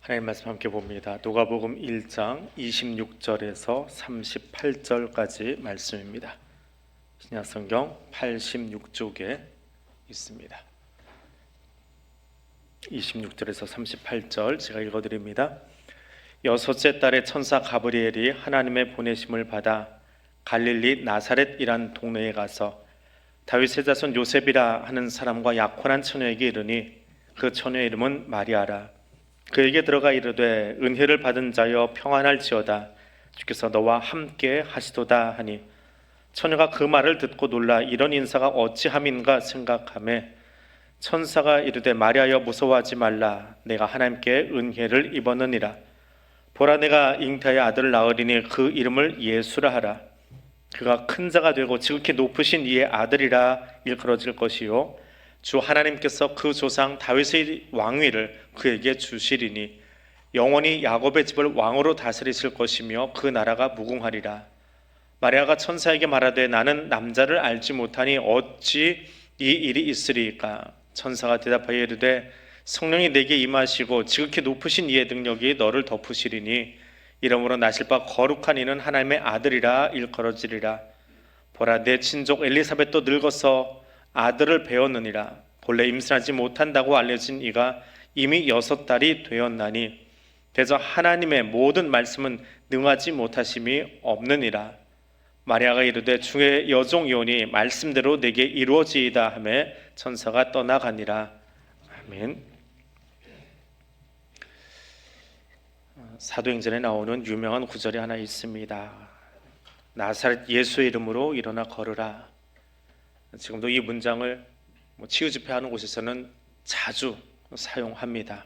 하나님 말씀 함께 봅니다. 누가복음 1장 26절에서 38절까지 말씀입니다. 신약성경 86쪽에 있습니다. 26절에서 38절 제가 읽어드립니다. 여섯째 달에 천사 가브리엘이 하나님의 보내심을 받아 갈릴리 나사렛이란 동네에 가서 다윗의 자손 요셉이라 하는 사람과 약혼한 처녀에게 이르니 그 처녀의 이름은 마리아라. 그에게 들어가 이르되 은혜를 받은 자여 평안할지어다, 주께서 너와 함께 하시도다 하니 처녀가 그 말을 듣고 놀라 이런 인사가 어찌함인가 생각하매 천사가 이르되 마리아여 무서워하지 말라, 내가 하나님께 은혜를 입었느니라. 보라, 내가 잉태하여 아들을 낳으리니 그 이름을 예수라 하라. 그가 큰 자가 되고 지극히 높으신 이의 아들이라 일컬어질 것이요 주 하나님께서 그 조상 다윗의 왕위를 그에게 주시리니 영원히 야곱의 집을 왕으로 다스리실 것이며 그 나라가 무궁하리라. 마리아가 천사에게 말하되 나는 남자를 알지 못하니 어찌 이 일이 있으리이까? 천사가 대답하여 이르되 성령이 내게 임하시고 지극히 높으신 이의 능력이 너를 덮으시리니 이러므로 나실 바 거룩한 이는 하나님의 아들이라 일컬어지리라. 보라, 내 친족 엘리사벳도 늙어서 아들을 배웠느니라. 본래 임신하지 못한다고 알려진 이가 이미 6달이 되었나니 대저 하나님의 모든 말씀은 능하지 못하심이 없느니라. 마리아가 이르되 주의 여종이오니 말씀대로 내게 이루어지이다 하매 천사가 떠나가니라. 아멘. 사도행전에 나오는 유명한 구절이 하나 있습니다. 나사렛 예수의 이름으로 일어나 걸으라. 지금도 이 문장을 치유 집회하는 곳에서는 자주 사용합니다.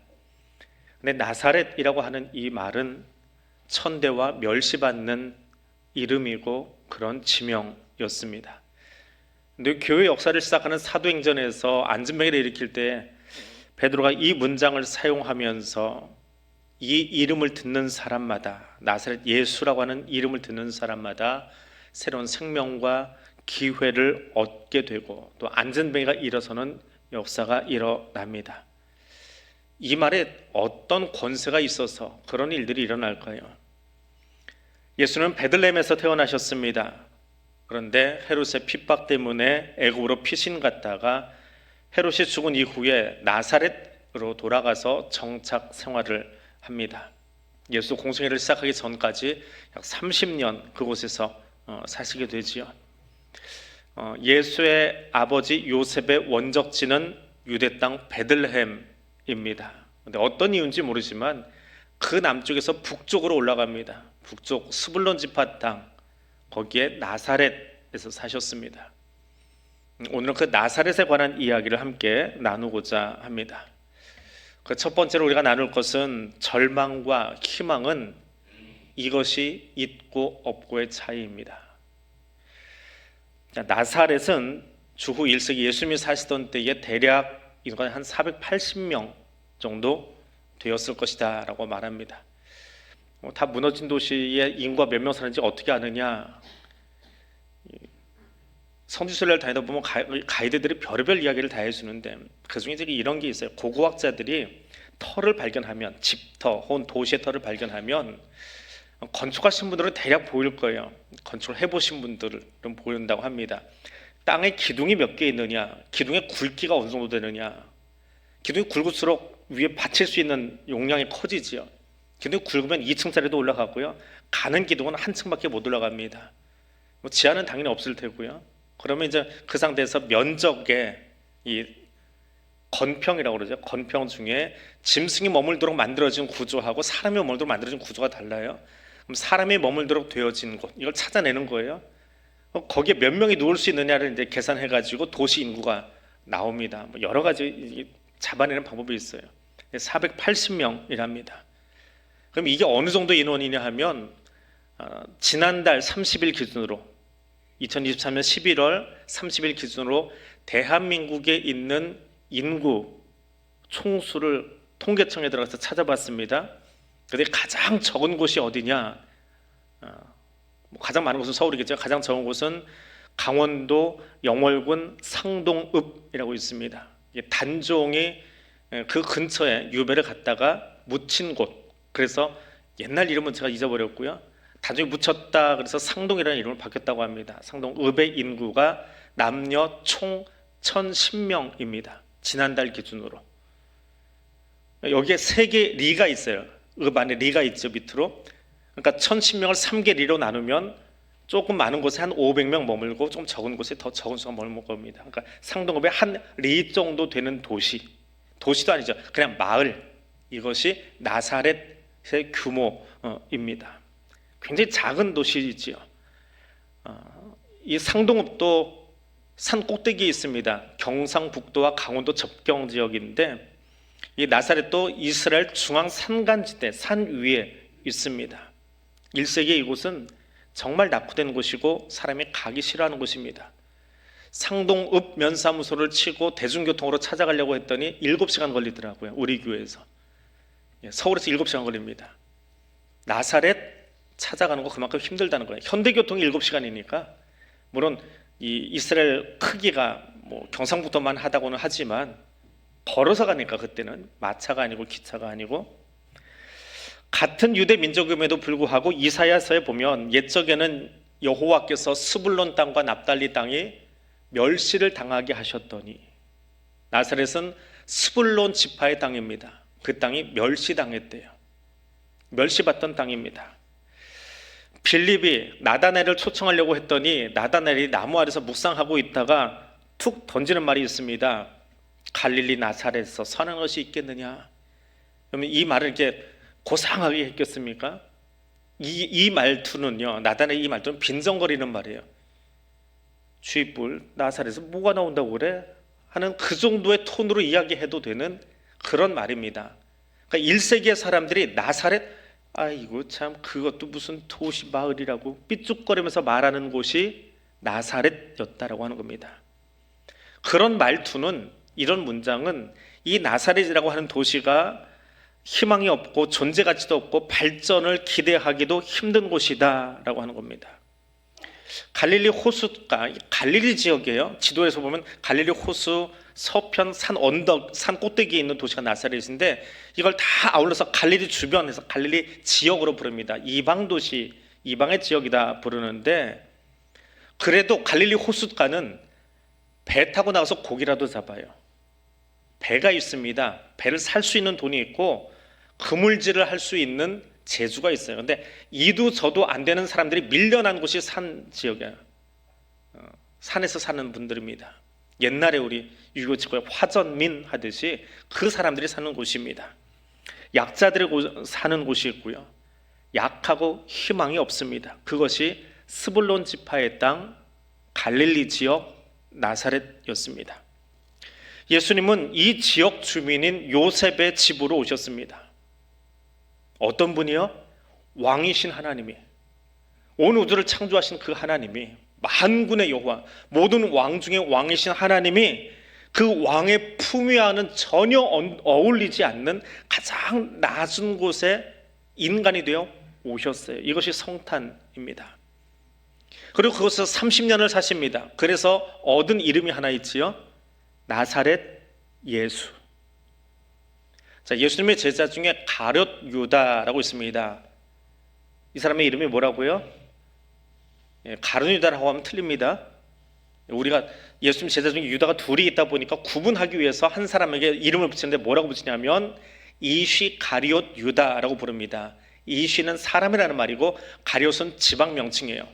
근데 나사렛이라고 하는 이 말은 천대와 멸시받는 이름이고 그런 지명이었습니다. 근데 교회 역사를 시작하는 사도행전에서 안진뱅이를 일으킬 때 베드로가 이 문장을 사용하면서 이 이름을 듣는 사람마다, 나사렛 예수라고 하는 이름을 듣는 사람마다 새로운 생명과 기회를 얻게 되고 또 안전뱅이가 일어서는 역사가 일어납니다. 이 말에 어떤 권세가 있어서 그런 일들이 일어날까요? 예수는 베들레헴에서 태어나셨습니다. 그런데 헤롯의 핍박 때문에 애굽으로 피신 갔다가 헤롯이 죽은 이후에 나사렛으로 돌아가서 정착 생활을 합니다. 예수 공생애를 시작하기 전까지 약 30년 그곳에서 사시게 되지요. 예수의 아버지 요셉의 원적지는 유대 땅 베들레헴입니다. 근데 어떤 이유인지 모르지만 그 남쪽에서 북쪽으로 올라갑니다. 북쪽 스불론 지파 땅, 거기에 나사렛에서 사셨습니다. 오늘은 그 나사렛에 관한 이야기를 함께 나누고자 합니다. 그 첫 번째로 우리가 나눌 것은 절망과 희망은 이것이 있고 없고의 차이입니다. 나사렛은 주후 1세기 예수님이 사시던 때에 대략 인구가 한 480명 정도 되었을 것이다 라고 말합니다. 다 무너진 도시에 인구가 몇 명 사는지 어떻게 아느냐? 성지순례를 다니다 보면 가이드들이 별의별 이야기를 다 해주는데 그 중에 이런 게 있어요. 고고학자들이 터를 발견하면, 집터 혹은 도시의 터를 발견하면 건축하신 분들은 대략 보일 거예요. 건축을 해보신 분들은 보인다고 합니다. 땅에 기둥이 몇 개 있느냐, 기둥의 굵기가 어느 정도 되느냐. 기둥이 굵을수록 위에 받칠 수 있는 용량이 커지지요. 기둥이 굵으면 2층짜리도 올라가고요, 가는 기둥은 한 층밖에 못 올라갑니다. 지하는 당연히 없을 테고요. 그러면 이제 그 상태에서 면적에 이 건평이라고 그러죠. 건평 중에 짐승이 머물도록 만들어진 구조하고 사람이 머물도록 만들어진 구조가 달라요. 그럼 사람이 머물도록 되어진 곳, 이걸 찾아내는 거예요. 거기에 몇 명이 누울 수 있느냐를 이제 계산해가지고 도시 인구가 나옵니다. 여러 가지 잡아내는 방법이 있어요. 480명이랍니다. 그럼 이게 어느 정도 인원이냐 하면 지난달 30일 기준으로 2023년 11월 30일 기준으로 대한민국에 있는 인구 총수를 통계청에 들어가서 찾아봤습니다. 근데 가장 적은 곳이 어디냐? 가장 많은 곳은 서울이겠죠. 가장 적은 곳은 강원도 영월군 상동읍이라고 있습니다. 단종이 그 근처에 유배를 갔다가 묻힌 곳. 그래서 옛날 이름은 제가 잊어버렸고요. 나중에 묻혔다 그래서 상동이라는 이름을 바뀌었다고 합니다. 상동읍의 인구가 남녀 총 1010명입니다. 지난달 기준으로. 여기에 3개 리가 있어요. 읍 안에 리가 있죠, 밑으로. 그러니까 1010명을 3개 리로 나누면 조금 많은 곳에 한 500명 머물고 좀 적은 곳에 더 적은 수가 머물 겁니다. 그러니까 상동읍에 한 리 정도 되는 도시도 아니죠. 그냥 마을. 이것이 나사렛의 규모입니다. 굉장히 작은 도시이지요. 이 상동읍도 산 꼭대기에 있습니다. 경상북도와 강원도 접경 지역인데 이 나사렛도 이스라엘 중앙 산간지대 산 위에 있습니다. 1세기에 이곳은 정말 낙후된 곳이고 사람이 가기 싫어하는 곳입니다. 상동읍 면사무소를 치고 대중교통으로 찾아가려고 했더니 7시간 걸리더라고요. 우리 교회에서. 서울에서 7시간 걸립니다. 나사렛 찾아가는 거 그만큼 힘들다는 거예요. 현대교통이 7시간이니까 물론 이 이스라엘 크기가 뭐 경상북도만 하다고는 하지만 걸어서 가니까 그때는 마차가 아니고 기차가 아니고 같은 유대 민족임에도 불구하고 이사야서에 보면 옛적에는 여호와께서 스불론 땅과 납달리 땅이 멸시를 당하게 하셨더니 나사렛은 스불론 지파의 땅입니다. 그 땅이 멸시당했대요. 멸시받던 땅입니다. 빌립이 나다넬을 초청하려고 했더니 나다넬이 나무 아래서 묵상하고 있다가 툭 던지는 말이 있습니다. 갈릴리 나사렛에서 선한 것이 있겠느냐? 그러면 이 말을 이렇게 고상하게 했겠습니까? 이 말투는요, 나다넬의 이 말투는 빈정거리는 말이에요. 쥐뿔 나사렛에서 뭐가 나온다고 그래? 하는 그 정도의 톤으로 이야기해도 되는 그런 말입니다. 그러니까 1세기의 사람들이 나사렛, 아이고 참 그것도 무슨 도시 마을이라고 삐죽거리면서 말하는 곳이 나사렛이었다라고 하는 겁니다. 그런 말투는, 이런 문장은 이 나사렛이라고 하는 도시가 희망이 없고 존재 가치도 없고 발전을 기대하기도 힘든 곳이다 라고 하는 겁니다. 갈릴리 호수가 갈릴리 지역이에요. 지도에서 보면 갈릴리 호수 서편 산 언덕, 산 꼭대기에 있는 도시가 나사렛인데 이걸 다 아울러서 갈릴리 주변에서 갈릴리 지역으로 부릅니다. 이방 도시, 이방의 지역이다 부르는데 그래도 갈릴리 호숫가는 배 타고 나가서 고기라도 잡아요. 배가 있습니다. 배를 살 수 있는 돈이 있고 그물질을 할 수 있는 재주가 있어요. 근데 이도 저도 안 되는 사람들이 밀려난 곳이 산 지역이에요. 산에서 사는 분들입니다. 옛날에 우리 유교지구에 화전민 하듯이 그 사람들이 사는 곳입니다. 약자들이 사는 곳이 있고요. 약하고 희망이 없습니다. 그것이 스불론 지파의 땅 갈릴리 지역 나사렛이었습니다. 예수님은 이 지역 주민인 요셉의 집으로 오셨습니다. 어떤 분이요? 왕이신 하나님이, 온 우주를 창조하신 그 하나님이, 만군의 여호와, 모든 왕 중에 왕이신 하나님이 그 왕의 품위와는 전혀 어울리지 않는 가장 낮은 곳에 인간이 되어 오셨어요. 이것이 성탄입니다. 그리고 그곳에서 30년을 사십니다. 그래서 얻은 이름이 하나 있지요. 나사렛 예수. 자, 예수님의 제자 중에 가룟 유다라고 있습니다. 이 사람의 이름이 뭐라고요? 가룟 유다라고 하면 틀립니다. 우리가 예수님 제자 중에 유다가 둘이 있다 보니까 구분하기 위해서 한 사람에게 이름을 붙이는데 뭐라고 붙이냐면 이쉬 가룟 유다라고 부릅니다. 이쉬는 사람이라는 말이고 가룟은 지방 명칭이에요.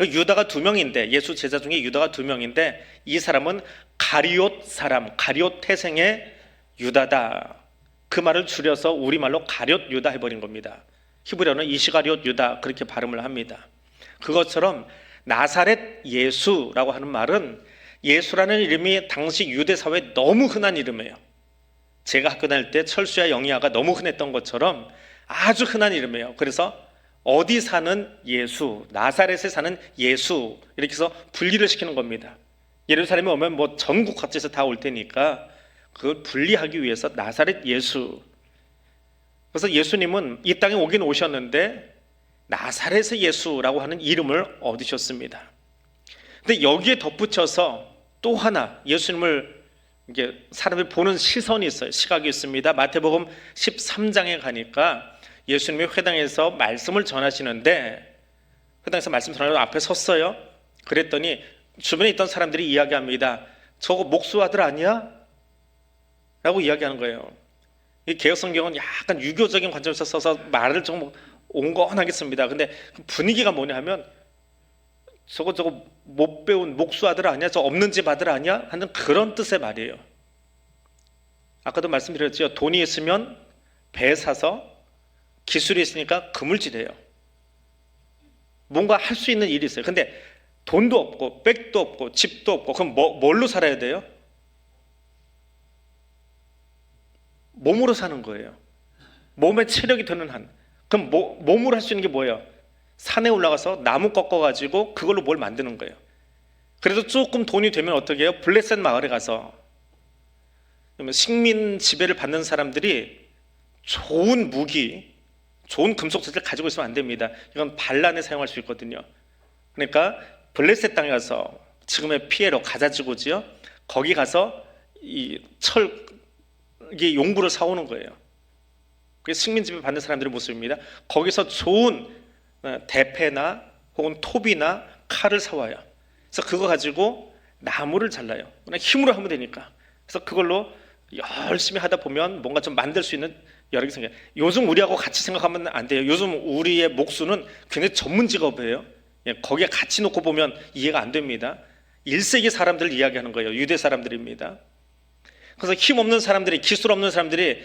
유다가 2명인데, 예수 제자 중에 유다가 2명인데 이 사람은 가룟 사람, 가룟 태생의 유다다. 그 말을 줄여서 우리말로 가룟 유다 해버린 겁니다. 히브리어는 이시가룟 유다 그렇게 발음을 합니다. 그것처럼 나사렛 예수라고 하는 말은 예수라는 이름이 당시 유대 사회에 너무 흔한 이름이에요. 제가 학교 다닐 때 철수야 영희야가 너무 흔했던 것처럼 아주 흔한 이름이에요. 그래서 어디 사는 예수, 나사렛에 사는 예수 이렇게 해서 분리를 시키는 겁니다. 예루살렘에 오면 뭐 전국 각지에서 다 올 테니까 그걸 분리하기 위해서 나사렛 예수. 그래서 예수님은 이 땅에 오긴 오셨는데 나사렛의 예수라고 하는 이름을 얻으셨습니다. 근데 여기에 덧붙여서 또 하나 예수님을 이게 사람이 보는 시선이 있어요. 시각이 있습니다. 마태복음 13장에 가니까 예수님이 회당에서 말씀을 전하시는데, 회당에서 말씀 전하려고 앞에 섰어요. 그랬더니 주변에 있던 사람들이 이야기합니다. 저거 목수 아들 아니야? 라고 이야기하는 거예요. 이 개혁성경은 약간 유교적인 관점에서 써서 말을 좀 온건하게 씁니다. 근데 분위기가 뭐냐 하면 저거 못 배운 목수 아들 아니야? 저 없는 집 아들 아니야? 하는 그런 뜻의 말이에요. 아까도 말씀드렸죠. 돈이 있으면 배 사서, 기술이 있으니까 그물질해요. 뭔가 할 수 있는 일이 있어요. 근데 돈도 없고 백도 없고 집도 없고 그럼 뭘로 살아야 돼요? 몸으로 사는 거예요. 몸에 체력이 드는 한. 그럼 몸으로 할 수 있는 게 뭐예요? 산에 올라가서 나무 꺾어가지고 그걸로 뭘 만드는 거예요. 그래도 조금 돈이 되면 어떻게 해요? 블레셋 마을에 가서 식민 지배를 받는 사람들이 좋은 무기, 좋은 금속 재질을 가지고 있으면 안 됩니다. 이건 반란에 사용할 수 있거든요. 그러니까 블레셋 땅에 가서, 지금의 피에로 가자지구지요, 거기 가서 이 이게 용구를 사오는 거예요. 그게 식민 지배 받는 사람들의 모습입니다. 거기서 좋은 대패나 혹은 톱이나 칼을 사와요. 그래서 그거 가지고 나무를 잘라요. 그냥 힘으로 하면 되니까. 그래서 그걸로 열심히 하다 보면 뭔가 좀 만들 수 있는 여러 개 생겨요. 요즘 우리하고 같이 생각하면 안 돼요. 요즘 우리의 목수는 굉장히 전문 직업이에요. 거기에 같이 놓고 보면 이해가 안 됩니다. 1세기 사람들을 이야기하는 거예요. 유대 사람들입니다. 그래서 힘없는 사람들이, 기술 없는 사람들이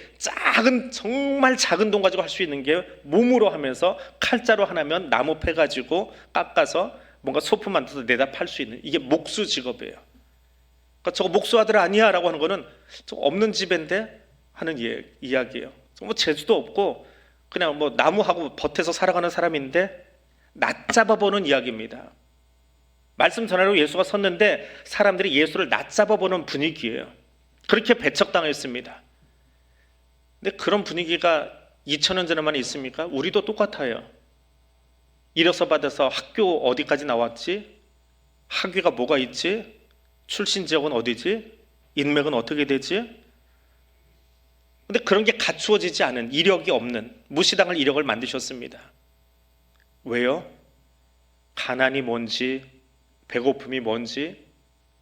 정말 작은 돈 가지고 할 수 있는 게 몸으로 하면서 칼자루 하나면 나무 패 가지고 깎아서 뭔가 소품 만들어서 내다 팔 수 있는, 이게 목수 직업이에요. 그러니까 저거 목수 아들 아니야? 라고 하는 거는 저거 없는 집인데 하는 이야기예요. 뭐 재주도 없고 그냥 뭐 나무하고 버텨서 살아가는 사람인데 낮잡아보는 이야기입니다. 말씀 전하려고 예수가 섰는데 사람들이 예수를 낮잡아보는 분위기예요. 그렇게 배척당했습니다. 근데 그런 분위기가 2000년 전에만 있습니까? 우리도 똑같아요. 이력서 받아서 학교 어디까지 나왔지? 학위가 뭐가 있지? 출신 지역은 어디지? 인맥은 어떻게 되지? 근데 그런 게 갖추어지지 않은, 이력이 없는, 무시당할 이력을 만드셨습니다. 왜요? 가난이 뭔지, 배고픔이 뭔지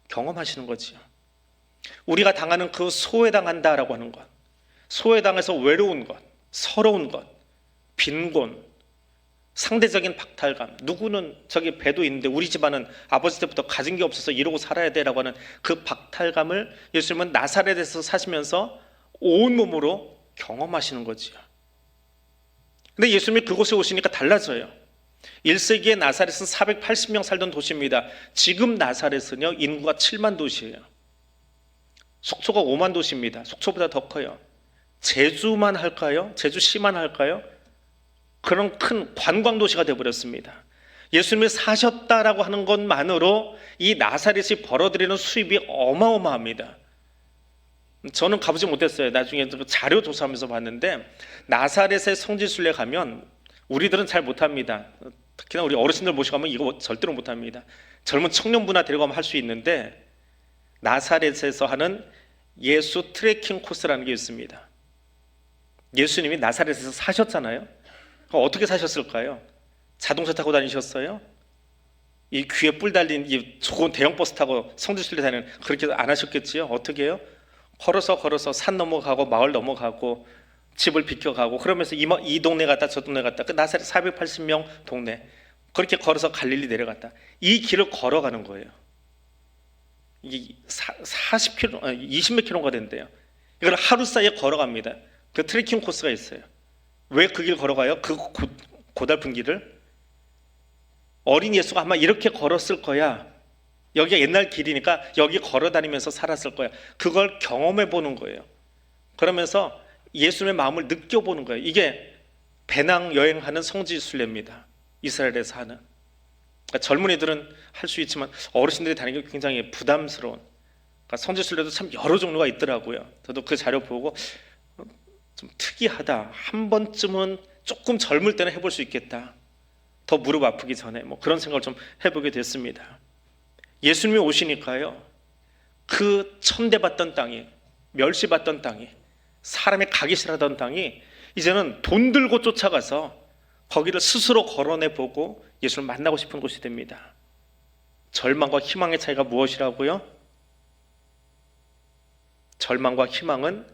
경험하시는 거지요. 우리가 당하는 그 소외당한다라고 하는 것, 소외당해서 외로운 것, 서러운 것, 빈곤, 상대적인 박탈감, 누구는 저기 배도 있는데 우리 집안은 아버지 때부터 가진 게 없어서 이러고 살아야 돼라고 하는 그 박탈감을 예수님은 나사렛에서 사시면서 온몸으로 경험하시는 거지요. 근데 예수님이 그곳에 오시니까 달라져요. 1세기의 나사렛은 480명 살던 도시입니다. 지금 나사렛은요, 인구가 7만 도시예요. 속초가 5만 도시입니다. 속초보다 더 커요. 제주만 할까요? 제주시만 할까요? 그런 큰 관광도시가 되어버렸습니다. 예수님이 사셨다라고 하는 것만으로 이 나사렛이 벌어들이는 수입이 어마어마합니다. 저는 가보지 못했어요. 나중에 자료 조사하면서 봤는데 나사렛의 성지순례 가면 우리들은 잘 못합니다. 특히나 우리 어르신들 모시고 가면 이거 절대로 못합니다. 젊은 청년부나 데리고 가면 할 수 있는데 나사렛에서 하는 예수 트레킹 코스라는 게 있습니다. 예수님이 나사렛에서 사셨잖아요. 어떻게 사셨을까요? 자동차 타고 다니셨어요? 이 귀에 뿔 달린 이 좋은 대형 버스 타고 성지순례 다니는, 그렇게 안 하셨겠지요? 어떻게 해요? 걸어서 산 넘어가고 마을 넘어가고 집을 비켜가고 그러면서 이 동네 갔다 저 동네 갔다, 그 나사렛 480명 동네, 그렇게 걸어서 갈릴리 내려갔다. 이 길을 걸어가는 거예요. 이게 40km, 20몇 킬로가 된대요. 이걸 하루 사이에 걸어갑니다. 그 트레킹 코스가 있어요. 왜 그 길 걸어가요? 그 고달픈 길을? 어린 예수가 아마 이렇게 걸었을 거야. 여기가 옛날 길이니까 여기 걸어다니면서 살았을 거야. 그걸 경험해 보는 거예요. 그러면서 예수님의 마음을 느껴보는 거예요. 이게 배낭 여행하는 성지순례입니다. 이스라엘에서 하는. 그러니까 젊은이들은 할 수 있지만 어르신들이 다니기 굉장히 부담스러운, 그러니까 성지순례도 참 여러 종류가 있더라고요. 저도 그 자료 보고 좀 특이하다, 한 번쯤은 조금 젊을 때는 해볼 수 있겠다, 더 무릎 아프기 전에, 뭐 그런 생각을 좀 해보게 됐습니다. 예수님이 오시니까요, 그 천대받던 땅이, 멸시받던 땅이, 사람이 가기 싫어하던 땅이 이제는 돈 들고 쫓아가서 거기를 스스로 거론해보고 예수를 만나고 싶은 곳이 됩니다. 절망과 희망의 차이가 무엇이라고요? 절망과 희망은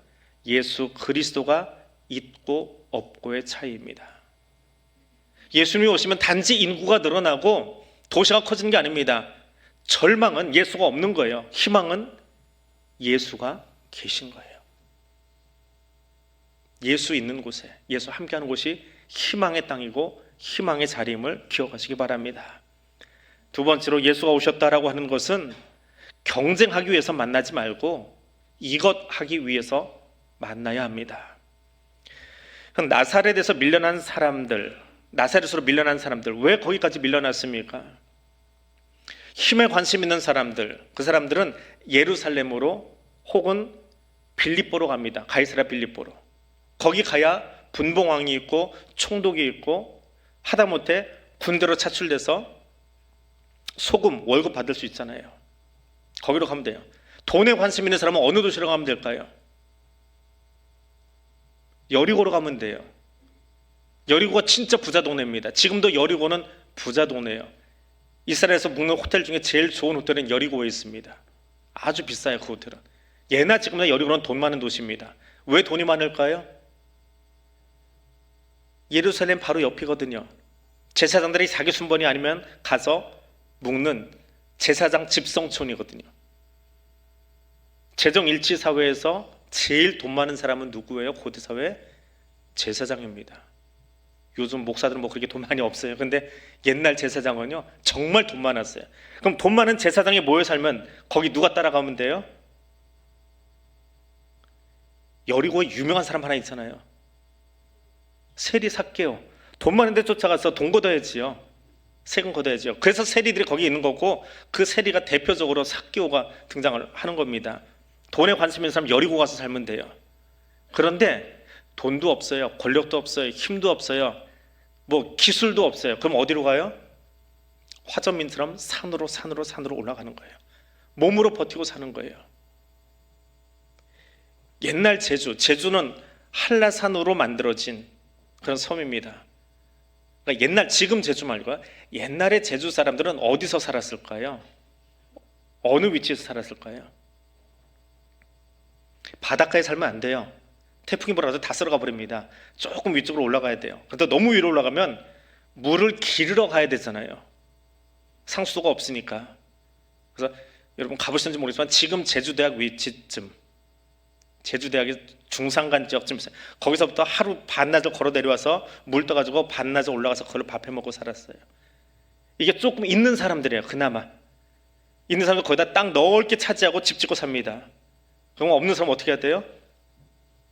예수 그리스도가 있고 없고의 차이입니다. 예수님이 오시면 단지 인구가 늘어나고 도시가 커지는 게 아닙니다. 절망은 예수가 없는 거예요. 희망은 예수가 계신 거예요. 예수 있는 곳에, 예수 함께하는 곳이 희망의 땅이고 희망의 자리임을 기억하시기 바랍니다. 두 번째로 예수가 오셨다라고 하는 것은 경쟁하기 위해서 만나지 말고 이것 하기 위해서 만나야 합니다. 나사렛에서 밀려난 사람들, 나사렛으로 밀려난 사람들, 왜 거기까지 밀려났습니까? 힘에 관심 있는 사람들, 그 사람들은 예루살렘으로 혹은 빌립보로 갑니다. 가이사랴 빌립보로. 거기 가야 분봉왕이 있고 총독이 있고 하다못해 군대로 차출돼서 소금, 월급 받을 수 있잖아요. 거기로 가면 돼요. 돈에 관심 있는 사람은 어느 도시로 가면 될까요? 여리고로 가면 돼요. 여리고가 진짜 부자 동네입니다. 지금도 여리고는 부자 동네예요. 이스라엘에서 묵는 호텔 중에 제일 좋은 호텔은 여리고에 있습니다. 아주 비싸요. 그 호텔은. 예나 지금이나 여리고는 돈 많은 도시입니다. 왜 돈이 많을까요? 예루살렘 바로 옆이거든요. 제사장들이 자기 순번이 아니면 가서 묵는 제사장 집성촌이거든요. 재정일치 사회에서 제일 돈 많은 사람은 누구예요? 고대사회? 제사장입니다. 요즘 목사들은 뭐 그렇게 돈 많이 없어요. 근데 옛날 제사장은요 정말 돈 많았어요. 그럼 돈 많은 제사장이 모여 살면 거기 누가 따라가면 돼요? 여리고에 유명한 사람 하나 있잖아요. 세리 삭개오. 돈 많은 데 쫓아가서 돈 걷어야지요. 세금 걷어야지요. 그래서 세리들이 거기 있는 거고 그 세리가 대표적으로 삭개오가 등장을 하는 겁니다. 돈에 관심 있는 사람 여리고 가서 살면 돼요. 그런데 돈도 없어요. 권력도 없어요. 힘도 없어요. 뭐 기술도 없어요. 그럼 어디로 가요? 화전민처럼 산으로 올라가는 거예요. 몸으로 버티고 사는 거예요. 옛날 제주는 한라산으로 만들어진 그런 섬입니다. 그러니까 옛날, 지금 제주 말고요. 옛날에 제주 사람들은 어디서 살았을까요? 어느 위치에서 살았을까요? 바닷가에 살면 안 돼요. 태풍이 불어서 다 쓸어가 버립니다. 조금 위쪽으로 올라가야 돼요. 그런데 너무 위로 올라가면 물을 기르러 가야 되잖아요. 상수도가 없으니까. 그래서 여러분 가보셨는지 모르겠지만 지금 제주대학 위치쯤, 제주대학의 중산간 지역쯤, 거기서부터 하루 반나절 걸어 내려와서 물 떠가지고 반나절 올라가서 그걸 밥해 먹고 살았어요. 이게 조금 있는 사람들이에요. 그나마 있는 사람들 거기다 땅 넓게 차지하고 집 짓고 삽니다. 그럼 없는 사람 어떻게 해야 돼요?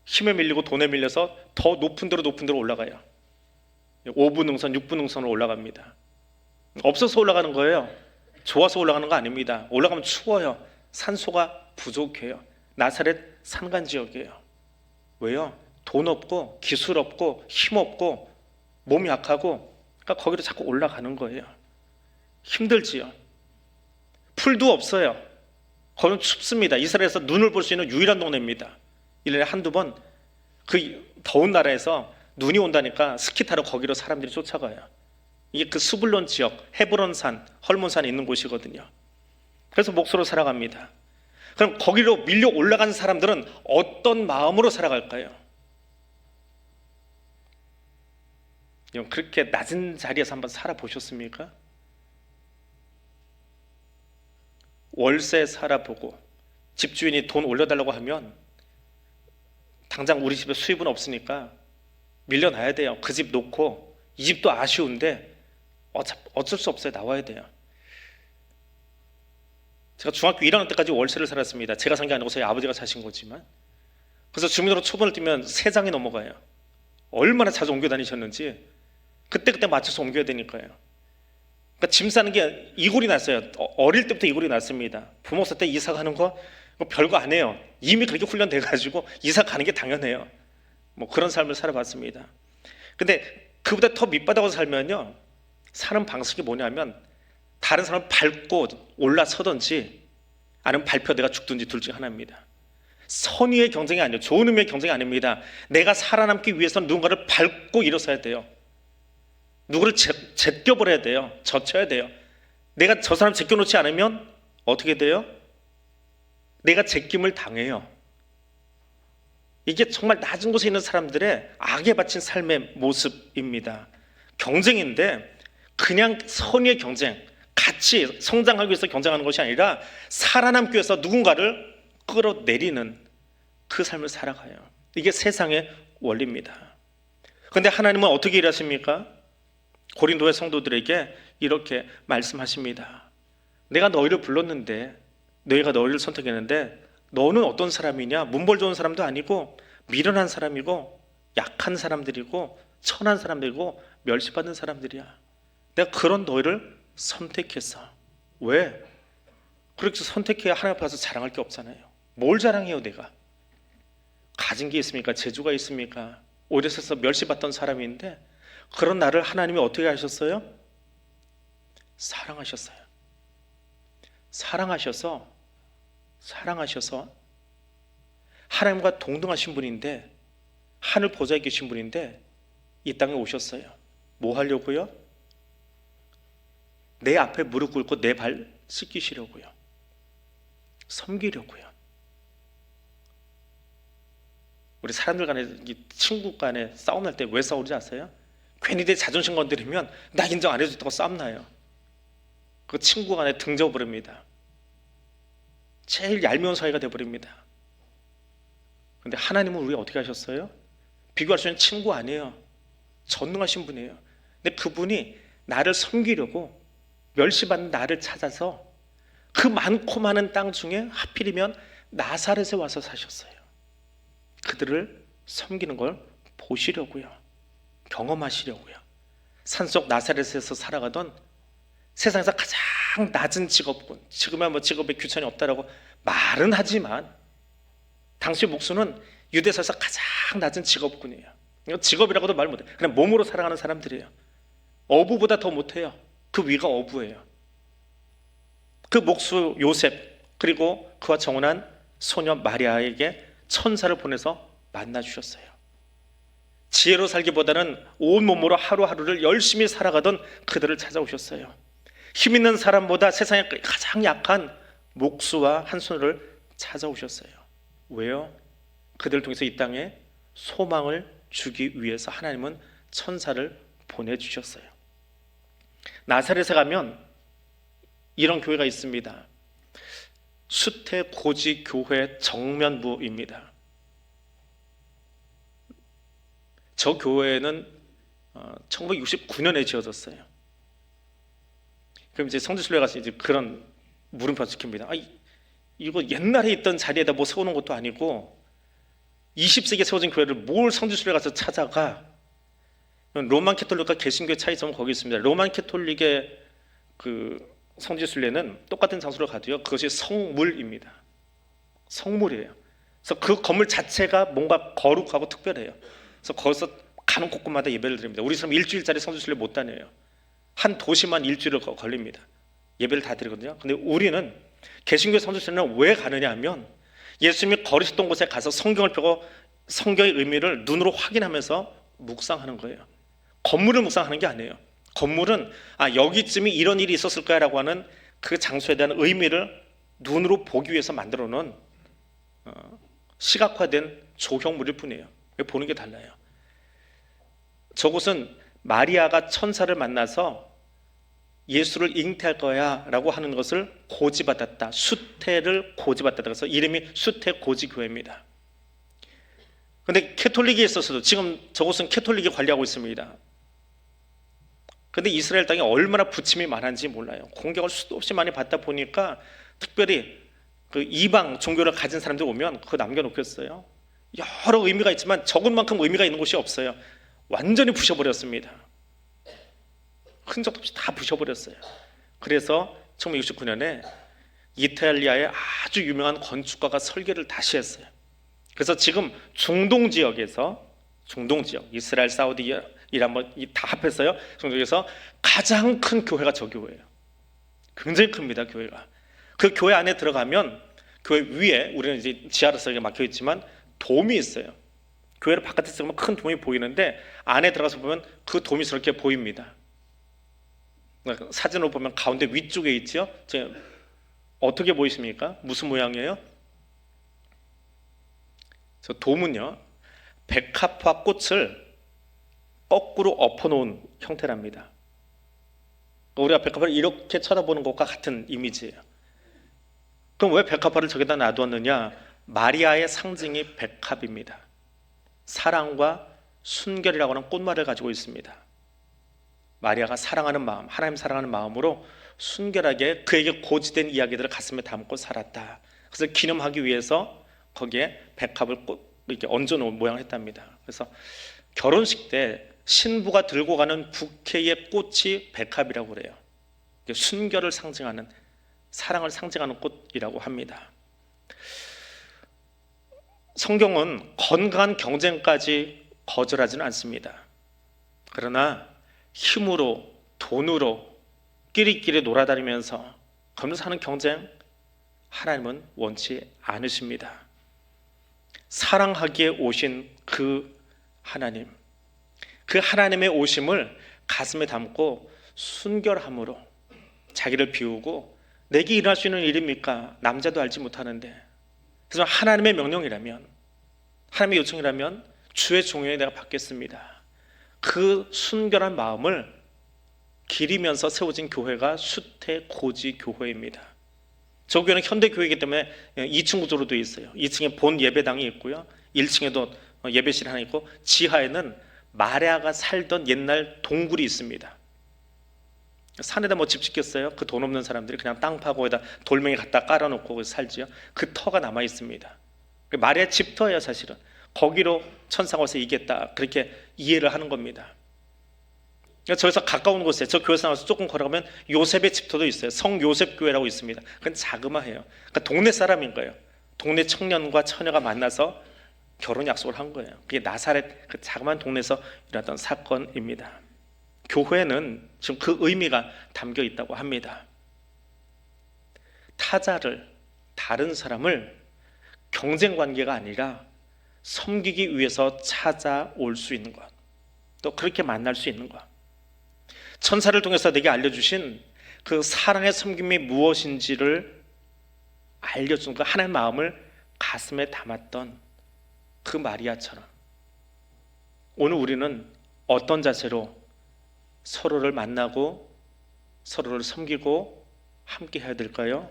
힘에 밀리고 돈에 밀려서 더 높은 데로 올라가요. 5분 능선, 6분 능선으로 올라갑니다. 없어서 올라가는 거예요. 좋아서 올라가는 거 아닙니다. 올라가면 추워요. 산소가 부족해요. 나사렛 산간 지역이에요. 왜요? 돈 없고 기술 없고 힘 없고 몸이 약하고, 그러니까 거기로 자꾸 올라가는 거예요. 힘들지요. 풀도 없어요. 거기는 춥습니다. 이스라엘에서 눈을 볼 수 있는 유일한 동네입니다. 1년에 한두 번 그 더운 나라에서 눈이 온다니까 스키 타러 거기로 사람들이 쫓아가요. 이게 그 스불론 지역, 헤브론산, 헐몬산에 있는 곳이거든요. 그래서 목소로 살아갑니다. 그럼 거기로 밀려 올라간 사람들은 어떤 마음으로 살아갈까요? 그렇게 낮은 자리에서 한번 살아보셨습니까? 월세 살아보고 집주인이 돈 올려달라고 하면 당장 우리 집에 수입은 없으니까 밀려나야 돼요. 그 집 놓고, 이 집도 아쉬운데 어쩔 수 없어요. 나와야 돼요. 제가 중학교 1학년 때까지 월세를 살았습니다. 제가 산 게 아니고 저희 아버지가 사신 거지만. 그래서 주민으로 초본을 뛰면 3장이 넘어가요. 얼마나 자주 옮겨 다니셨는지 그때 맞춰서 옮겨야 되니까요. 그러니까 짐 싸는 게 이골이 났어요. 어릴 때부터 이골이 났습니다. 부모사 때 이사 가는 거 별거 안 해요. 이미 그렇게 훈련돼가지고 이사 가는 게 당연해요. 뭐 그런 삶을 살아봤습니다. 근데 그보다 더 밑바닥으로 살면요, 사는 방식이 뭐냐면 다른 사람을 밟고 올라서든지 아니면 발표되가 죽든지 둘 중 하나입니다. 선의의 경쟁이 아니에요. 좋은 의미의 경쟁이 아닙니다. 내가 살아남기 위해서는 누군가를 밟고 일어서야 돼요. 누구를 제껴버려야 돼요. 젖혀야 돼요. 내가 저 사람 제껴놓지 않으면 어떻게 돼요? 내가 제낌을 당해요. 이게 정말 낮은 곳에 있는 사람들의 악에 바친 삶의 모습입니다. 경쟁인데 그냥 선의의 경쟁, 같이 성장하기 위해서 경쟁하는 것이 아니라 살아남기 위해서 누군가를 끌어내리는 그 삶을 살아가요. 이게 세상의 원리입니다. 그런데 하나님은 어떻게 일하십니까? 고린도의 성도들에게 이렇게 말씀하십니다. 내가 너희를 불렀는데, 너희가 너희를 선택했는데 너는 어떤 사람이냐? 문벌 좋은 사람도 아니고 미련한 사람이고 약한 사람들이고 천한 사람들이고 멸시받는 사람들이야. 내가 그런 너희를 선택했어. 왜? 그렇게 선택해야 하나님 앞에 가서 자랑할 게 없잖아요. 뭘 자랑해요 내가? 가진 게 있습니까? 재주가 있습니까? 오히려 세서 멸시받던 사람인데 그런 나를 하나님이 어떻게 하셨어요? 사랑하셨어요. 사랑하셔서 하나님과 동등하신 분인데, 하늘 보좌에 계신 분인데 이 땅에 오셨어요. 뭐 하려고요? 내 앞에 무릎 꿇고 내 발 씻기시려고요. 섬기려고요. 우리 사람들 간에, 친구 간에 싸움 날 때 왜 싸우지 아세요? 괜히 내 자존심 건드리면 나 인정 안 해줬다고 싸움 나요. 그 친구 간에 등져버립니다. 제일 얄미운 사이가 돼버립니다. 그런데 하나님은 우리 어떻게 하셨어요? 비교할 수 있는 친구 아니에요. 전능하신 분이에요. 근데 그분이 나를 섬기려고 멸시받는 나를 찾아서 그 많고 많은 땅 중에 하필이면 나사렛에 와서 사셨어요. 그들을 섬기는 걸 보시려고요. 경험하시려고요. 산속 나사렛에서 살아가던 세상에서 가장 낮은 직업군, 지금은 뭐 직업에 규천이 없다라고 말은 하지만 당시 목수는 유대사에서 가장 낮은 직업군이에요. 직업이라고도 말 못해요. 그냥 몸으로 살아가는 사람들이에요. 어부보다 더 못해요. 그 위가 어부예요. 그 목수 요셉, 그리고 그와 정혼한 소녀 마리아에게 천사를 보내서 만나주셨어요. 지혜로 살기보다는 온몸으로 하루하루를 열심히 살아가던 그들을 찾아오셨어요. 힘 있는 사람보다 세상에 가장 약한 목수와 한 소녀를 찾아오셨어요. 왜요? 그들을 통해서 이 땅에 소망을 주기 위해서 하나님은 천사를 보내주셨어요. 나사렛에 가면 이런 교회가 있습니다. 수태고지교회 정면부입니다. 저 교회는 1969년에 지어졌어요. 그럼 이제 성지순례 가서 이제 그런 물음표 지킵니다. 이거 옛날에 있던 자리에다 뭐 세우는 것도 아니고 20세기에 세워진 교회를 뭘 성지순례 가서 찾아가? 로만 캐톨릭과 개신교의 차이점은 거기 있습니다. 로만 캐톨릭의 그 성지순례는 똑같은 장소로 가도요, 그것이 성물입니다. 성물이에요. 그래서 그 건물 자체가 뭔가 거룩하고 특별해요. 그래서 거기서 가는 곳곳마다 예배를 드립니다. 우리 사람 일주일짜리 성지순례 못 다녀요. 한 도시만 일주일을 걸립니다. 예배를 다 드리거든요. 근데 우리는 개신교 성지순례는 왜 가느냐 하면 예수님이 걸으셨던 곳에 가서 성경을 펴고 성경의 의미를 눈으로 확인하면서 묵상하는 거예요. 건물을 묵상하는 게 아니에요. 건물은 여기쯤이 이런 일이 있었을 거야 라고 하는 그 장소에 대한 의미를 눈으로 보기 위해서 만들어 놓은 시각화된 조형물일 뿐이에요. 보는 게 달라요. 저곳은 마리아가 천사를 만나서 예수를 잉태할 거야 라고 하는 것을 고지받았다. 수태를 고지받았다. 그래서 이름이 수태고지교회입니다. 그런데 캐톨릭에 있어서도 지금 저곳은 캐톨릭이 관리하고 있습니다. 그런데 이스라엘 땅에 얼마나 부침이 많은지 몰라요. 공격을 수도 없이 많이 받다 보니까 특별히 그 이방 종교를 가진 사람들 오면 그거 남겨놓겠어요. 여러 의미가 있지만 적은 만큼 의미가 있는 곳이 없어요. 완전히 부셔버렸습니다. 흔적 없이 다 부셔버렸어요. 그래서 1969년에 이탈리아의 아주 유명한 건축가가 설계를 다시 했어요. 그래서 지금 중동 지역에서 이스라엘, 사우디, 이란 뭐 다 합했어요. 중동에서 가장 큰 교회가 저 교회예요. 굉장히 큽니다, 교회가. 그 교회 안에 들어가면 교회 위에 우리는 이제 지하로서 막혀 있지만 돔이 있어요. 교회를 바깥에서 보면 큰 돔이 보이는데 안에 들어가서 보면 그 돔이 저렇게 보입니다. 사진으로 보면 가운데 위쪽에 있죠. 어떻게 보이십니까? 무슨 모양이에요? 저 돔은요, 백합화 꽃을 거꾸로 엎어놓은 형태랍니다. 우리가 백합화를 이렇게 쳐다보는 것과 같은 이미지예요. 그럼 왜 백합화를 저기다 놔두었느냐? 마리아의 상징이 백합입니다. 사랑과 순결이라고 하는 꽃말을 가지고 있습니다. 마리아가 사랑하는 마음, 하나님 사랑하는 마음으로 순결하게 그에게 고지된 이야기들을 가슴에 담고 살았다. 그래서 기념하기 위해서 거기에 백합을 이렇게 얹어놓은 모양을 했답니다. 그래서 결혼식 때 신부가 들고 가는 부케의 꽃이 백합이라고 그래요. 순결을 상징하는, 사랑을 상징하는 꽃이라고 합니다. 성경은 건강한 경쟁까지 거절하지는 않습니다. 그러나 힘으로, 돈으로 끼리끼리 놀아다니면서 거기서 하는 경쟁, 하나님은 원치 않으십니다. 사랑하기에 오신 그 하나님, 그 하나님의 오심을 가슴에 담고 순결함으로 자기를 비우고, 내게 일할 수 있는 일입니까? 남자도 알지 못하는데. 그래서 하나님의 명령이라면, 하나님의 요청이라면 주의 종이에 내가 받겠습니다. 그 순결한 마음을 기리면서 세워진 교회가 수태고지 교회입니다. 저 교회는 현대교회이기 때문에 2층 구조로 되어 있어요. 2층에 본 예배당이 있고요, 1층에도 예배실이 하나 있고, 지하에는 마리아가 살던 옛날 동굴이 있습니다. 산에다 뭐 집 짓겠어요? 그 돈 없는 사람들이 그냥 땅 파고 거기다 돌멩이 갖다 깔아놓고 거기서 살지요. 그 터가 남아 있습니다. 마리아 집터예요. 사실은 거기로 천사가 와서 이겼다, 그렇게 이해를 하는 겁니다. 저기서 가까운 곳에, 저 교회에서 나와서 조금 걸어가면 요셉의 집터도 있어요. 성요셉 교회라고 있습니다. 그건 자그마해요. 그러니까 동네 사람인 거예요. 동네 청년과 처녀가 만나서 결혼 약속을 한 거예요. 그게 나사렛 그 자그마한 동네에서 일어났던 사건입니다. 교회는 지금 그 의미가 담겨 있다고 합니다. 타자를, 다른 사람을 경쟁 관계가 아니라 섬기기 위해서 찾아올 수 있는 것, 또 그렇게 만날 수 있는 것, 천사를 통해서 내게 알려주신 그 사랑의 섬김이 무엇인지를 알려준 그 하나님의 마음을 가슴에 담았던 그 마리아처럼 오늘 우리는 어떤 자세로 서로를 만나고 서로를 섬기고 함께 해야 될까요?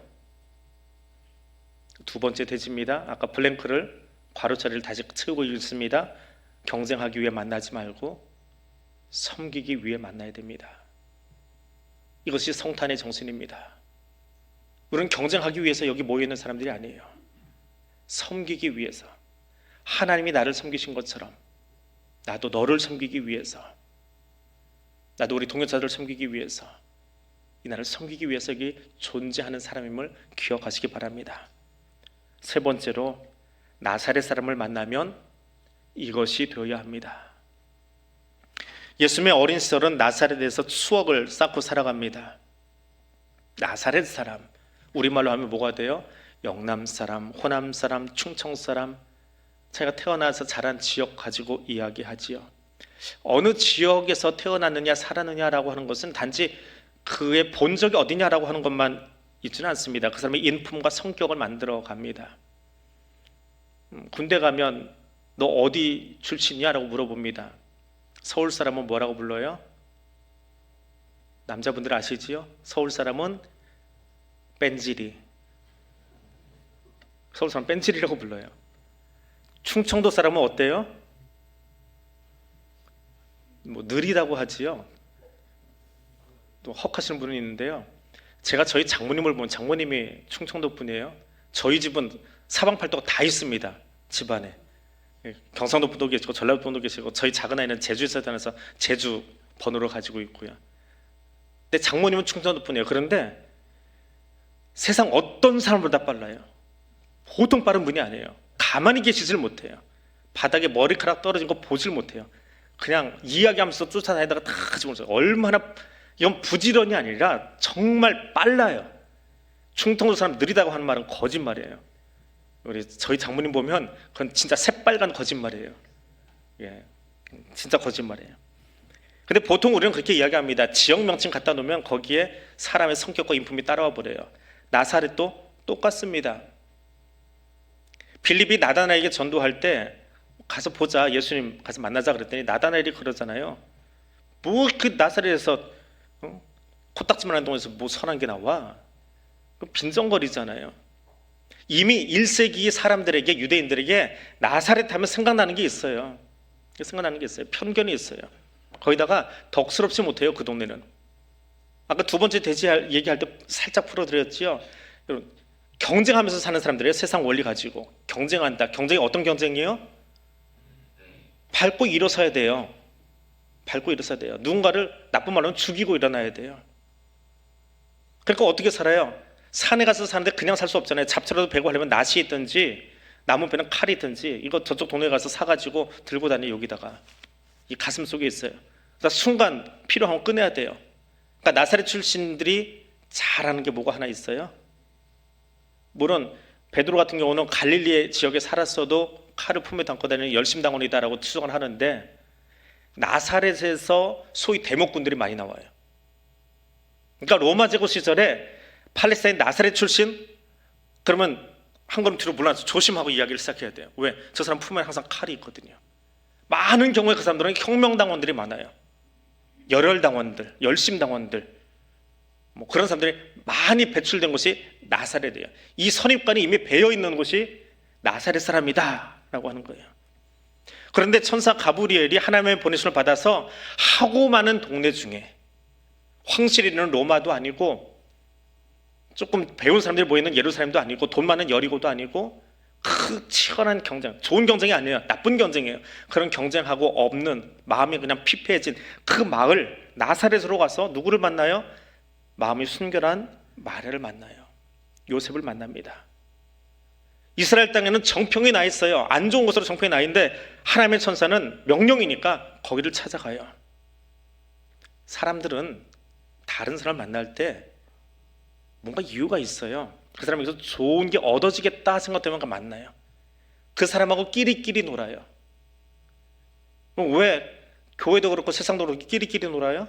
두 번째 대지입니다. 아까 블랭크를, 괄호처리를 다시 채우고 읽습니다. 경쟁하기 위해 만나지 말고 섬기기 위해 만나야 됩니다. 이것이 성탄의 정신입니다. 우리는 경쟁하기 위해서 여기 모여있는 사람들이 아니에요. 섬기기 위해서, 하나님이 나를 섬기신 것처럼 나도 너를 섬기기 위해서, 나도 우리 동역자들을 섬기기 위해서, 이 나라를 섬기기 위해서 여기 존재하는 사람임을 기억하시기 바랍니다. 세 번째로, 나사렛 사람을 만나면 이것이 되어야 합니다. 예수님의 어린 시절은 나사렛에서 추억을 쌓고 살아갑니다. 나사렛 사람, 우리말로 하면 뭐가 돼요? 영남 사람, 호남 사람, 충청 사람, 자기가 태어나서 자란 지역 가지고 이야기하지요. 어느 지역에서 태어났느냐 살았느냐라고 하는 것은 단지 그의 본적이 어디냐라고 하는 것만 있지는 않습니다. 그 사람의 인품과 성격을 만들어 갑니다. 군대 가면 너 어디 출신이야? 라고 물어봅니다. 서울 사람은 뭐라고 불러요? 남자분들 아시지요? 서울 사람은 뺀질이, 서울 사람 뺀질이라고 불러요. 충청도 사람은 어때요? 뭐 느리다고 하지요. 또 헉하시는 분은 있는데요, 제가 저희 장모님을 보면, 장모님이 충청도 분이에요. 저희 집은 사방팔도가 다 있습니다. 집안에 경상도 분도 계시고 전라도 분도 계시고, 저희 작은 아이는 제주에서 태어나서 제주 번호를 가지고 있고요. 근데 장모님은 충청도 분이에요. 그런데 세상 어떤 사람보다 빨라요. 보통 빠른 분이 아니에요. 가만히 계시질 못해요. 바닥에 머리카락 떨어진 거 보질 못해요. 그냥 이야기하면서 쫓아다니다가 다 가지고 오세요. 얼마나, 이건 부지런이 아니라 정말 빨라요. 충청도 사람 느리다고 하는 말은 거짓말이에요. 우리 저희 장모님 보면 그건 진짜 새빨간 거짓말이에요. 예, 진짜 거짓말이에요. 근데 보통 우리는 그렇게 이야기합니다. 지역 명칭 갖다 놓으면 거기에 사람의 성격과 인품이 따라와 버려요. 나사렛도 똑같습니다. 빌립이 나다나엘에게 전도할 때 가서 보자, 예수님 가서 만나자 그랬더니 나다나엘이 그러잖아요. 뭐 그 나사렛에서 코딱지만한 동네에서 뭐 선한 게 나와? 빈정거리잖아요. 이미 1세기 사람들에게, 유대인들에게 나사렛 하면 생각나는 게 있어요. 편견이 있어요. 거기다가 덕스럽지 못해요. 그 동네는. 아까 두 번째 돼지 얘기할 때 살짝 풀어드렸지요. 여러분, 경쟁하면서 사는 사람들이에요. 세상 원리 가지고 경쟁한다. 경쟁이 어떤 경쟁이에요? 밟고 일어서야 돼요. 누군가를 나쁜 말로 죽이고 일어나야 돼요. 그러니까 어떻게 살아요? 산에 가서 사는데 그냥 살 수 없잖아요. 잡초라도 베고 하려면 낫이 있든지 나무 베는 칼이 있든지 이거 저쪽 동네에 가서 사가지고 들고 다니. 여기다가 이 가슴 속에 있어요. 그래서 순간 필요하면 꺼내야 돼요. 그러니까 나사렛 출신들이 잘하는 게 뭐가 하나 있어요. 물론 베드로 같은 경우는 갈릴리 지역에 살았어도 칼을 품에 담고 다니는 열심당원이다라고 추정을 하는데, 나사렛에서 소위 대목군들이 많이 나와요. 그러니까 로마 제국 시절에 팔레스타인 나사렛 출신, 그러면 한 걸음 뒤로 물러나서 조심하고 이야기를 시작해야 돼요. 왜? 저 사람 품에 항상 칼이 있거든요. 많은 경우에 그 사람들은 혁명당원들이 많아요. 열혈당원들, 열심당원들, 뭐 그런 사람들이 많이 배출된 곳이 나사렛이에요. 이 선입관이 이미 배어있는 곳이 나사렛 사람이다 라고 하는 거예요. 그런데 천사 가브리엘이 하나님의 보내심을 받아서 하고 많은 동네 중에, 황실이 있는 로마도 아니고 조금 배운 사람들이 모이는 예루살렘도 아니고 돈 많은 여리고도 아니고, 그 치열한 경쟁, 좋은 경쟁이 아니에요. 나쁜 경쟁이에요. 그런 경쟁하고 없는, 마음이 그냥 피폐해진 그 마을 나사렛으로 가서 누구를 만나요? 마음이 순결한 마리아를 만나요. 요셉을 만납니다. 이스라엘 땅에는 정평이 나 있어요. 안 좋은 곳으로 정평이 나 있는데 하나님의 천사는 명령이니까 거기를 찾아가요. 사람들은 다른 사람을 만날 때 뭔가 이유가 있어요. 그 사람에게서 좋은 게 얻어지겠다 생각되면 만나요. 그 사람하고 끼리끼리 놀아요. 왜 교회도 그렇고 세상도 그렇고 끼리끼리 놀아요?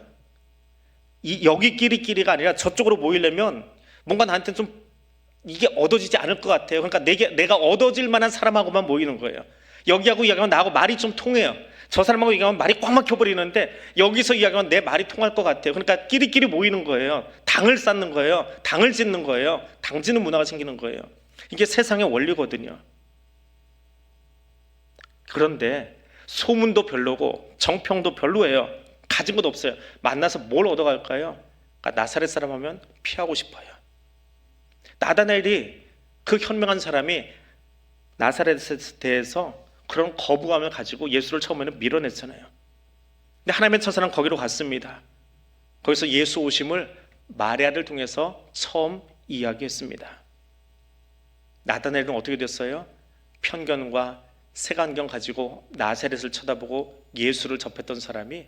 여기 끼리끼리가 아니라 저쪽으로 모이려면 뭔가 나한테는 좀 이게 얻어지지 않을 것 같아요. 그러니까 내가 얻어질 만한 사람하고만 모이는 거예요. 여기하고 이야기하면 나하고 말이 좀 통해요. 저 사람하고 얘기하면 말이 꽉 막혀버리는데 여기서 이야기하면 내 말이 통할 것 같아요. 그러니까 끼리끼리 모이는 거예요. 당을 쌓는 거예요. 당을 짓는 거예요. 당지는 문화가 생기는 거예요. 이게 세상의 원리거든요. 그런데 소문도 별로고 정평도 별로예요. 가진 것도 없어요. 만나서 뭘 얻어갈까요? 그러니까 나사렛 사람 하면 피하고 싶어요. 나다나엘이, 그 현명한 사람이 나사렛에 대해서 그런 거부감을 가지고 예수를 처음에는 밀어냈잖아요. 근데 하나님의 천사는 거기로 갔습니다. 거기서 예수 오심을 마리아를 통해서 처음 이야기했습니다. 나다나엘은 어떻게 됐어요? 편견과 색안경 가지고 나사렛을 쳐다보고 예수를 접했던 사람이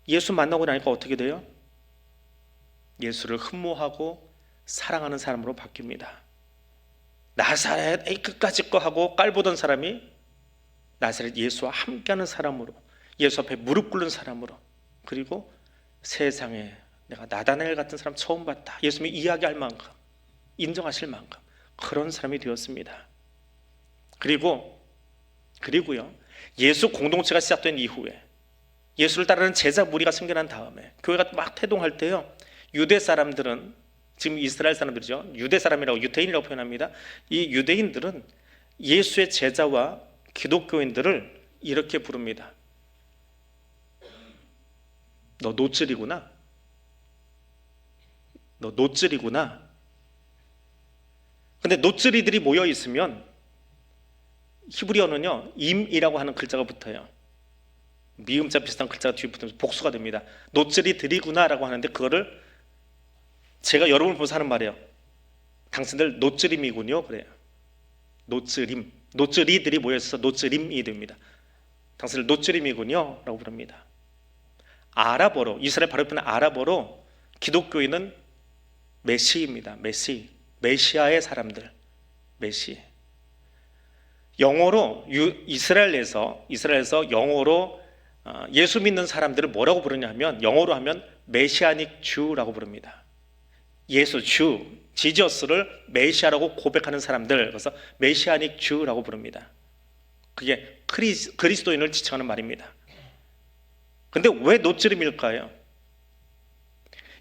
예수 만나고 나니까 어떻게 돼요? 예수를 흠모하고 사랑하는 사람으로 바뀝니다. 나사렛 에이 끝까지 거 하고 깔보던 사람이 나사렛 예수와 함께하는 사람으로, 예수 앞에 무릎 꿇는 사람으로, 그리고 세상에 내가 나다나엘 같은 사람 처음 봤다, 예수님이 이야기할 만큼, 인정하실 만큼 그런 사람이 되었습니다. 그리고요, 예수 공동체가 시작된 이후에 예수를 따르는 제자 무리가 생겨난 다음에 교회가 막 태동할 때요, 유대 사람들은, 지금 이스라엘 사람들이죠, 유대 사람이라고, 유대인이라고 표현합니다. 이 유대인들은 예수의 제자와 기독교인들을 이렇게 부릅니다. 너 노즐이구나. 너 노즐이구나. 근데 노즐이들이 모여 있으면 히브리어는요, 임이라고 하는 글자가 붙어요. 미음자 비슷한 글자가 뒤에 붙으면서 복수가 됩니다. 노즐이들이구나라고 하는데, 그거를 제가 여러분을 보면서 하는 말이에요. 당신들 노즐임이군요. 그래요. 노즐임. 노즐이들이 모여서 노즐임이 됩니다. 당신들 노즐임이군요 라고 부릅니다. 아랍어로, 이스라엘 바로 옆에 있는 아랍어로 기독교인은 메시입니다. 메시. 메시아의 사람들, 메시. 영어로 이스라엘에서 영어로 예수 믿는 사람들을 뭐라고 부르냐면, 영어로 하면 메시아닉 주라고 부릅니다. 예수 주, 지저스를 메시아라고 고백하는 사람들, 그래서 메시아닉 주라고 부릅니다. 그게 그리스도인을 지칭하는 말입니다. 근데 왜 노찌름일까요?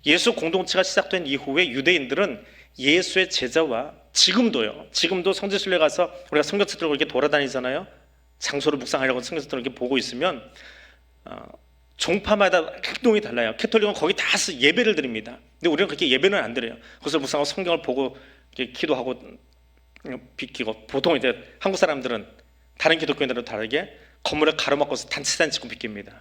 예수 공동체가 시작된 이후에 유대인들은 예수의 제자와 지금도 성지순례 가서 우리가 성경책 들고 이렇게 돌아다니잖아요. 장소를 묵상하려고 성경책 들고 이렇게 보고 있으면 종파마다 행동이 달라요. 캐톨릭은 거기 다 예배를 드립니다. 근데 우리는 그렇게 예배는 안 드려요. 그것을 묵상하고 성경을 보고 이렇게 기도하고 비키고, 보통 이제 한국 사람들은 다른 기독교인들은 다르게 건물을 가로막고서 단체사진 찍고 비킵니다.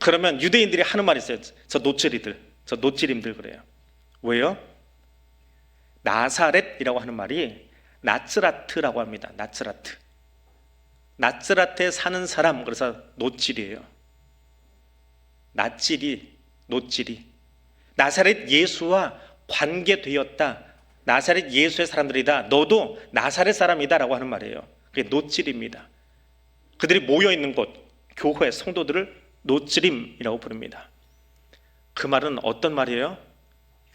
그러면 유대인들이 하는 말이 있어요. 저 노찌림들 그래요. 왜요? 나사렛이라고 하는 말이 나츠라트라고 합니다. 나츠라트에 사는 사람, 그래서 노찔이에요. 노찔이 나사렛 예수와 관계되었다, 나사렛 예수의 사람들이다, 너도 나사렛 사람이다 라고 하는 말이에요. 그게 노찔입니다. 그들이 모여있는 곳, 교회, 성도들을 노찌림이라고 부릅니다. 그 말은 어떤 말이에요?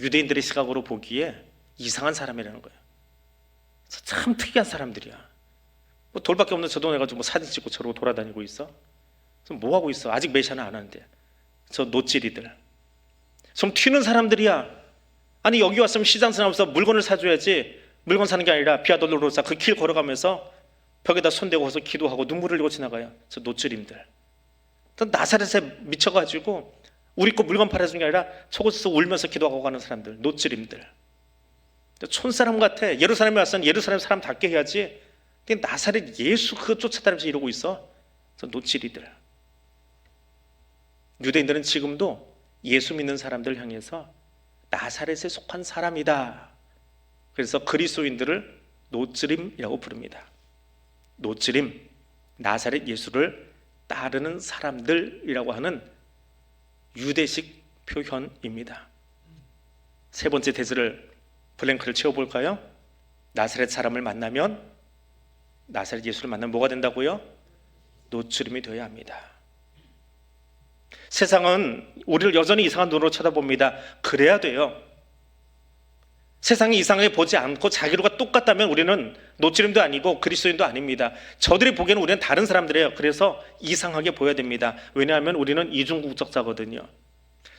유대인들의 시각으로 보기에 이상한 사람이라는 거예요. 참 특이한 사람들이야. 뭐 돌밖에 없는 저 동네 가지고 뭐 사진 찍고 저러고 돌아다니고 있어? 뭐 하고 있어? 아직 메시아는 안 하는데. 저 노찌리들 좀 튀는 사람들이야. 아니 여기 왔으면 시장 지나면서 물건을 사줘야지. 물건 사는 게 아니라 비아돌로로사 그 길 걸어가면서 벽에다 손대고 가서 기도하고 눈물을 흘리고 지나가요. 저 노찌림들. 나사렛에 미쳐가지고 우리 거 물건 팔아주는 게 아니라 저곳에서 울면서 기도하고 가는 사람들, 노찌림들. 촌사람 같아. 예루살렘에 왔으면 예루살렘 사람답게 해야지. 근데 나사렛 예수 그거 쫓아다니면서 이러고 있어. 저 노찌리들. 유대인들은 지금도 예수 믿는 사람들 향해서 나사렛에 속한 사람이다. 그래서 그리스도인들을 노찌림이라고 부릅니다. 노찌림, 나사렛 예수를 따르는 사람들이라고 하는 유대식 표현입니다. 세 번째 대지를 블랭크를 채워볼까요? 나사렛 사람을 만나면, 나사렛 예수를 만나면 뭐가 된다고요? 노츠림이 되어야 합니다. 세상은 우리를 여전히 이상한 눈으로 쳐다봅니다. 그래야 돼요. 세상이 이상하게 보지 않고 자기로가 똑같다면 우리는 노찌림도 아니고 그리스도인도 아닙니다. 저들이 보기에는 우리는 다른 사람들이에요. 그래서 이상하게 보여야 됩니다. 왜냐하면 우리는 이중국적자거든요.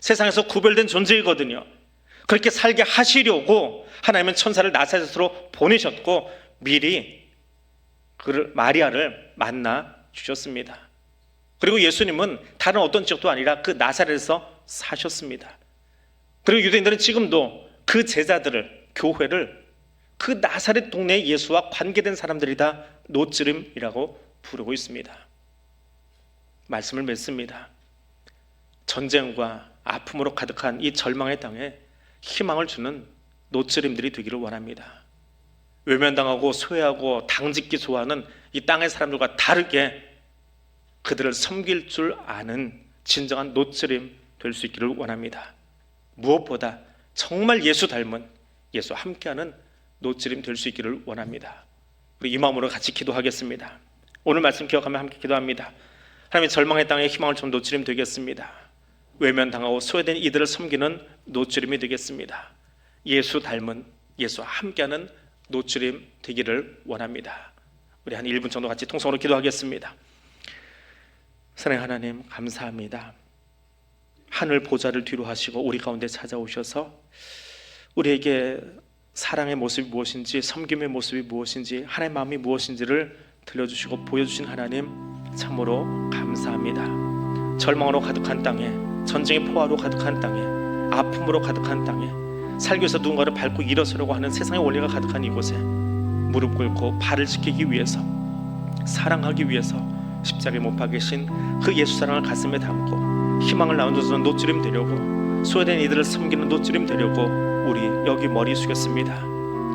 세상에서 구별된 존재이거든요. 그렇게 살게 하시려고 하나님은 천사를 나사렛으로 보내셨고 미리 그를, 마리아를 만나 주셨습니다. 그리고 예수님은 다른 어떤 지역도 아니라 그 나사렛에서 사셨습니다. 그리고 유대인들은 지금도 그 제자들을, 교회를 그 나사렛 동네 예수와 관계된 사람들이다 노찌림이라고 부르고 있습니다. 말씀을 맺습니다. 전쟁과 아픔으로 가득한 이 절망의 땅에 희망을 주는 노찌림들이 되기를 원합니다. 외면당하고 소외하고 당짓기 좋아하는 이 땅의 사람들과 다르게 그들을 섬길 줄 아는 진정한 노찌림 될 수 있기를 원합니다. 무엇보다 정말 예수 닮은, 예수와 함께하는 노찌림 될 수 있기를 원합니다. 우리 이 마음으로 같이 기도하겠습니다. 오늘 말씀 기억하며 함께 기도합니다. 하나님의 절망의 땅에 희망을 준 노찌림 되겠습니다. 외면당하고 소외된 이들을 섬기는 노찌림이 되겠습니다. 예수 닮은, 예수와 함께하는 노찌림 되기를 원합니다. 우리 한 1분 정도 같이 통성으로 기도하겠습니다. 사랑하는 하나님, 감사합니다. 하늘 보좌를 뒤로 하시고 우리 가운데 찾아오셔서 우리에게 사랑의 모습이 무엇인지, 섬김의 모습이 무엇인지, 하나님의 마음이 무엇인지를 들려주시고 보여주신 하나님, 참으로 감사합니다. 절망으로 가득한 땅에, 전쟁의 포화로 가득한 땅에, 아픔으로 가득한 땅에, 살기 위해서 누군가를 밟고 일어서려고 하는 세상의 원리가 가득한 이곳에 무릎 꿇고 발을 지키기 위해서, 사랑하기 위해서 십자가에 못 박으신 그 예수 사랑을 가슴에 담고 희망을 나누어서 노찌림 되려고, 소외된 이들을 섬기는 노찌림 되려고 우리 여기 머리 숙였습니다.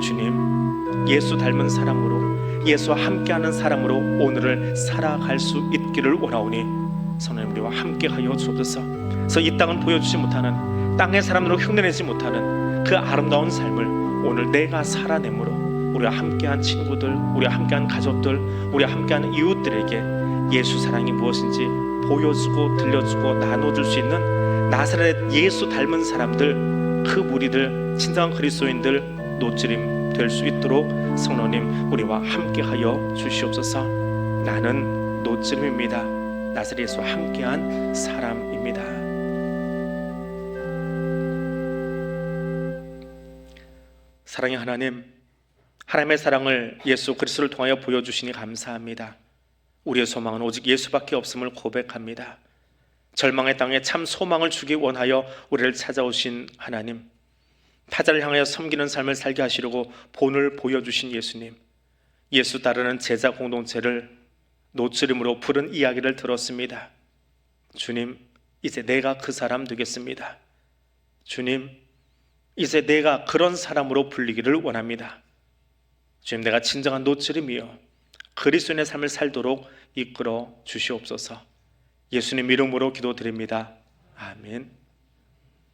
주님, 예수 닮은 사람으로, 예수와 함께하는 사람으로 오늘을 살아갈 수 있기를 원하오니 성령님 우리와 함께하여 주옵소서. 그래서 이 땅은 보여주지 못하는, 땅의 사람으로 흉내내지 못하는 그 아름다운 삶을 오늘 내가 살아내므로 우리와 함께한 친구들, 우리와 함께한 가족들, 우리와 함께한 이웃들에게 예수 사랑이 무엇인지 보여주고 들려주고 나눠줄 수 있는 나사렛 예수 닮은 사람들, 그 무리들, 진정한 그리스도인들 노찌림 될 수 있도록 성령님 우리와 함께하여 주시옵소서. 나는 노찌림입니다. 나사렛 예수와 함께한 사람입니다. 사랑의 하나님, 하나님의 사랑을 예수 그리스도를 통하여 보여주시니 감사합니다. 우리의 소망은 오직 예수밖에 없음을 고백합니다. 절망의 땅에 참 소망을 주기 원하여 우리를 찾아오신 하나님, 타자를 향하여 섬기는 삶을 살게 하시려고 본을 보여주신 예수님, 예수 따르는 제자 공동체를 노츠림으로 부른 이야기를 들었습니다. 주님, 이제 내가 그 사람 되겠습니다. 주님, 이제 내가 그런 사람으로 불리기를 원합니다. 주님, 내가 진정한 노츠림이요 그리스도인의 삶을 살도록 이끌어 주시옵소서. 예수님 이름으로 기도드립니다. 아멘.